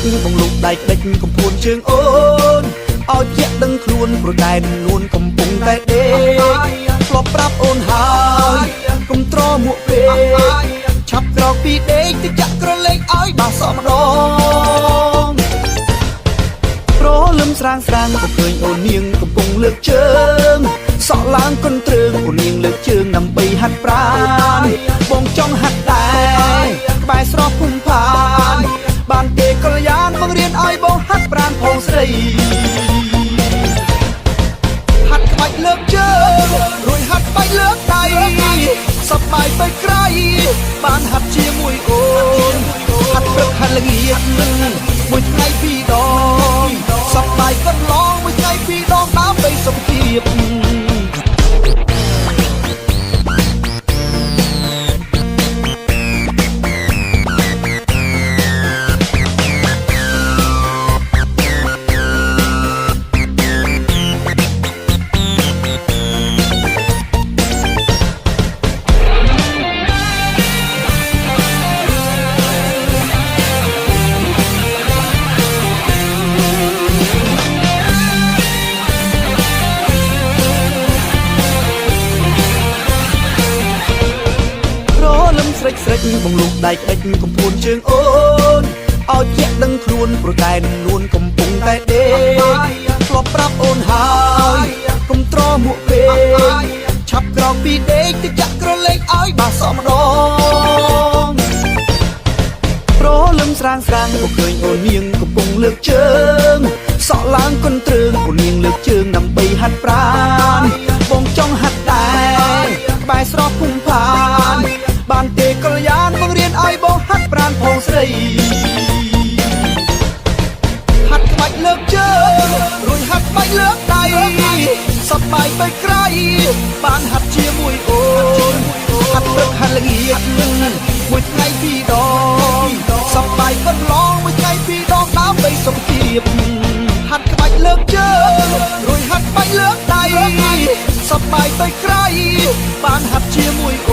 បងលោកដៃក្តិចកំពួនជើងអូនឲ្យជាក់ដឹងខ្លួនព្រោះតែនួនកំពុងតែដេកធ្លាប់ប្រាប់អូនហើយកុំត្រមួកពេកឆាប់ក្រោកពីដេកទៅចាក់ក្រឡេកឲ្យបាសម្ដងព្រលឹមស្រាងក៏ឃើញអូននាងកំពុងលើកជើងសក់ឡើងកន្ទ្រើងអូននាងលើកជើងដើម្បីហាត់ប្រាណបងចង់ហាត់ដែរក្បែរស្រស់ភូមិផានបានទេកល្យានបង្រៀនឲ្យបងហាត់ប្រាណផងស្រីហាត់ក្បាច់លើកជើងរួចហាត់ក្បាច់លើកដៃសប្បាយទៅក្រៃបានហាត់ជាមួយអូនហាត់ព្រឹកហាត់ល្ងាចមួយថ្ងៃពីរដងសប្បាយកន្លងមួយថ្ងៃពីរដងដើម្បីសុខភាពស្រេចបងលោកដៃក្តិចកំពួនជើងអូនឲ្យជាក់ដឹងខ្លួនព្រោះតែនួនកំពុងតែដេកធ្លាប់ប្រាប់អូនហើយកុំត្រមួកពេកឆាប់ក្រោកពីដេកទៅចាក់ក្រឡេកឲ្យបាសម្ដងព្រលឹមស្រាងក៏ឃើញអូននាងកំពុងលើកជើងសក់ឡើងកន្ទ្រើងអូននាងលើកជើងដើម្បីហាត់ប្រាណបងចង់ហាត់ដែរក្បែរស្រស់ភូមិផានបានទេកល្យានបង្រៀនឲ្យបងហាត់ប្រាណផងស្រីហាត់ក្បាច់លើកជើងរួចហាត់ក្បាច់លើកដៃសប្បាយទៅក្រៃបានហាត់ជាមួយអូនហាត់ព្រឹកហាត់ល្ងាចមួយថ្ងៃពីរដងសប្បាយកន្លងមួយថ្ងៃពីរដងដើម្បីសុខភាពហាត់ក្បាច់លើកជើងរួចហាត់ក្បាច់លើកដៃសប្បាយទៅក្រៃបានហាត់ជាមួយអូ